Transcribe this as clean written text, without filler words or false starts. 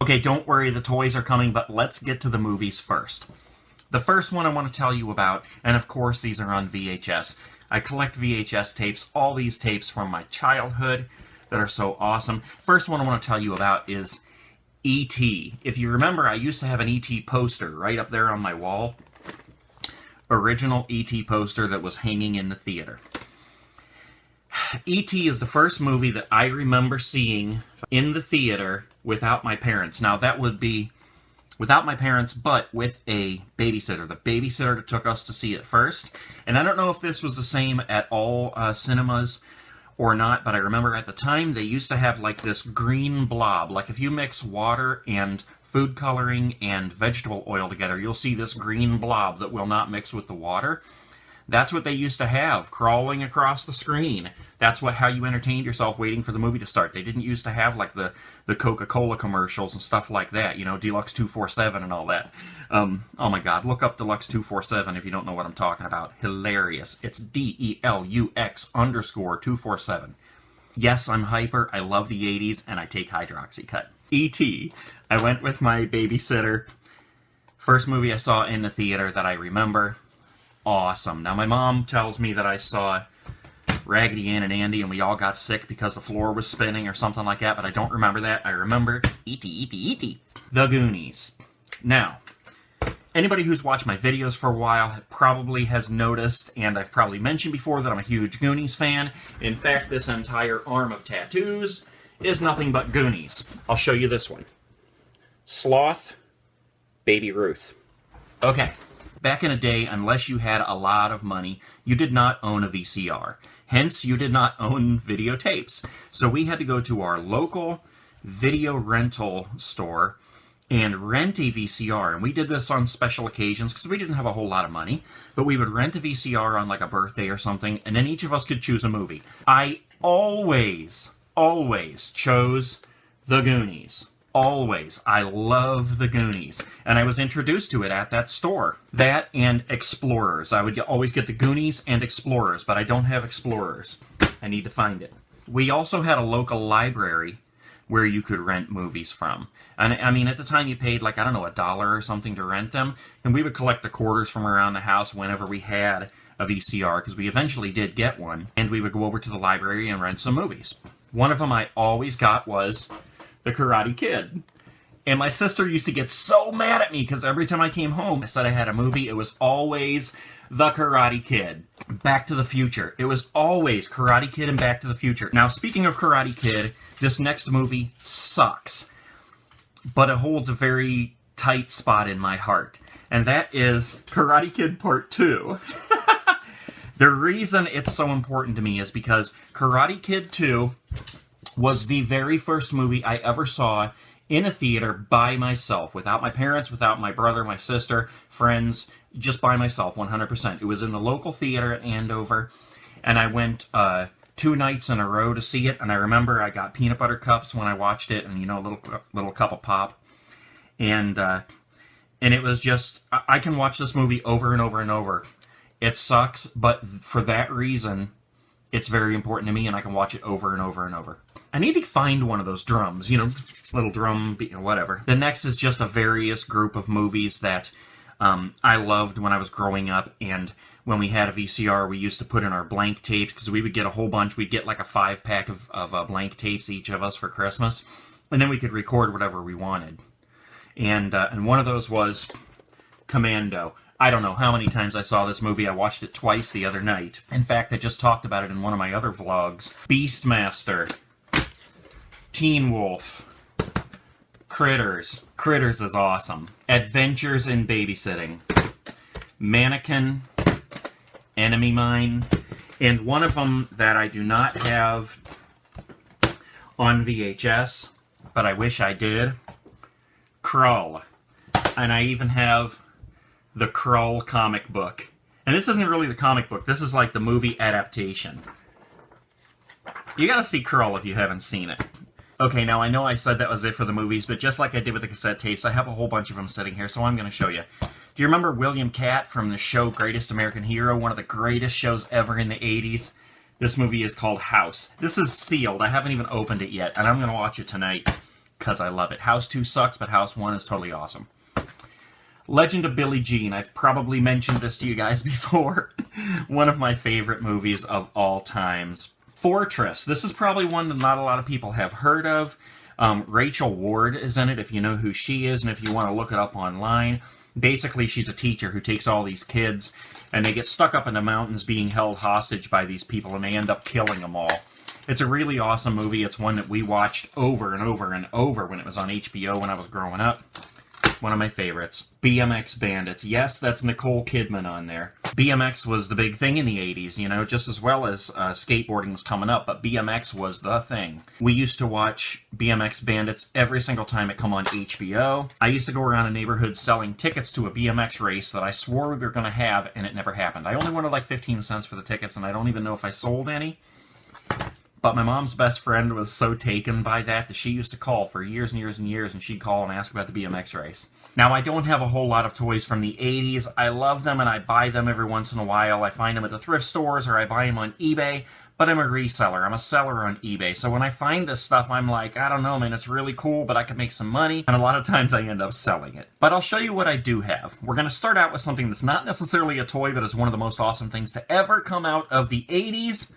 Okay, don't worry, the toys are coming, but let's get to the movies first. The first one I want to tell you about, and of course these are on VHS. I collect VHS tapes, all these tapes from my childhood that are so awesome. First one I want to tell you about is E.T. If you remember, I used to have an E.T. poster right up there on my wall. Original E.T. poster that was hanging in the theater. E.T. is the first movie that I remember seeing in the theater without my parents. Now, that would be without my parents, but with a babysitter. The babysitter that took us to see it first. And I don't know if this was the same at all cinemas or not, but I remember at the time they used to have like this green blob. Like if you mix water and food coloring and vegetable oil together, you'll see this green blob that will not mix with the water. That's what they used to have crawling across the screen. That's how you entertained yourself waiting for the movie to start. They didn't used to have like the Coca-Cola commercials and stuff like that, you know, Deluxe 247 and all that. Oh my God, look up Deluxe 247 if you don't know what I'm talking about. Hilarious. It's DELUX_247. Yes, I'm hyper. I love the 80s and I take hydroxycut. E.T. I went with my babysitter. First movie I saw in the theater that I remember. Awesome. Now, my mom tells me that I saw Raggedy Ann and Andy and we all got sick because the floor was spinning or something like that, but I don't remember that. I remember E.T., E.T., E.T. The Goonies. Now, anybody who's watched my videos for a while probably has noticed, and I've probably mentioned before, that I'm a huge Goonies fan. In fact, this entire arm of tattoos is nothing but Goonies. I'll show you this one. Sloth, Baby Ruth. Okay. Back in a day, unless you had a lot of money, you did not own a VCR. Hence, you did not own videotapes. So we had to go to our local video rental store and rent a VCR. And we did this on special occasions because we didn't have a whole lot of money. But we would rent a VCR on like a birthday or something, and then each of us could choose a movie. I always chose The Goonies. Always. I love The Goonies. And I was introduced to it at that store. That and Explorers. I would always get The Goonies and Explorers, but I don't have Explorers. I need to find it. We also had a local library where you could rent movies from. And I mean, at the time you paid like, I don't know, $1 or something to rent them. And we would collect the quarters from around the house whenever we had a VCR, because we eventually did get one. And we would go over to the library and rent some movies. One of them I always got was The Karate Kid. And my sister used to get so mad at me because every time I came home, I said I had a movie, it was always The Karate Kid. Back to the Future. It was always Karate Kid and Back to the Future. Now, speaking of Karate Kid, this next movie sucks. But it holds a very tight spot in my heart. And that is Karate Kid Part 2. The reason it's so important to me is because Karate Kid 2 was the very first movie I ever saw in a theater by myself, without my parents, without my brother, my sister, friends, just by myself, 100%. It was in the local theater at Andover, and I went 2 nights in a row to see it, and I remember I got peanut butter cups when I watched it, and, you know, a little cup of pop, and it was just, I can watch this movie over and over and over. It sucks, but for that reason, it's very important to me, and I can watch it over and over and over. I need to find one of those drums, you know, little drum, you know, whatever. The next is just a various group of movies that I loved when I was growing up, and when we had a VCR, we used to put in our blank tapes, because we would get a whole bunch. We'd get like a 5-pack of blank tapes, each of us, for Christmas, and then we could record whatever we wanted. And one of those was Commando. I don't know how many times I saw this movie. I watched it twice the other night. In fact, I just talked about it in one of my other vlogs. Beastmaster. Teen Wolf. Critters. Critters is awesome. Adventures in Babysitting. Mannequin. Enemy Mine. And one of them that I do not have on VHS, but I wish I did. Krull. And I even have the Krull comic book. And this isn't really the comic book. This is like the movie adaptation. You gotta see Krull if you haven't seen it. Okay, now I know I said that was it for the movies, but just like I did with the cassette tapes, I have a whole bunch of them sitting here, so I'm gonna show you. Do you remember William Katt from the show Greatest American Hero? One of the greatest shows ever in the 80s. This movie is called House. This is sealed. I haven't even opened it yet, and I'm gonna watch it tonight. because I love it. House 2 sucks, but House 1 is totally awesome. Legend of Billie Jean. I've probably mentioned this to you guys before. One of my favorite movies of all times. Fortress. This is probably one that not a lot of people have heard of. Rachel Ward is in it, if you know who she is, and if you want to look it up online. Basically, she's a teacher who takes all these kids, and they get stuck up in the mountains being held hostage by these people, and they end up killing them all. It's a really awesome movie. It's one that we watched over and over and over when it was on HBO when I was growing up. One of my favorites. BMX Bandits. Yes, that's Nicole Kidman on there. BMX was the big thing in the 80s, you know, just as well as skateboarding was coming up, but BMX was the thing. We used to watch BMX Bandits every single time it come on HBO. I used to go around a neighborhood selling tickets to a BMX race that I swore we were going to have, and it never happened. I only wanted like 15 cents for the tickets, and I don't even know if I sold any. But my mom's best friend was so taken by that she used to call for years and years and years, and she'd call and ask about the BMX race. Now, I don't have a whole lot of toys from the 80s. I love them, and I buy them every once in a while. I find them at the thrift stores, or I buy them on eBay, but I'm a reseller. I'm a seller on eBay. So when I find this stuff, I'm like, I don't know, man, it's really cool, but I could make some money, and a lot of times I end up selling it. But I'll show you what I do have. We're going to start out with something that's not necessarily a toy, but is one of the most awesome things to ever come out of the 80s.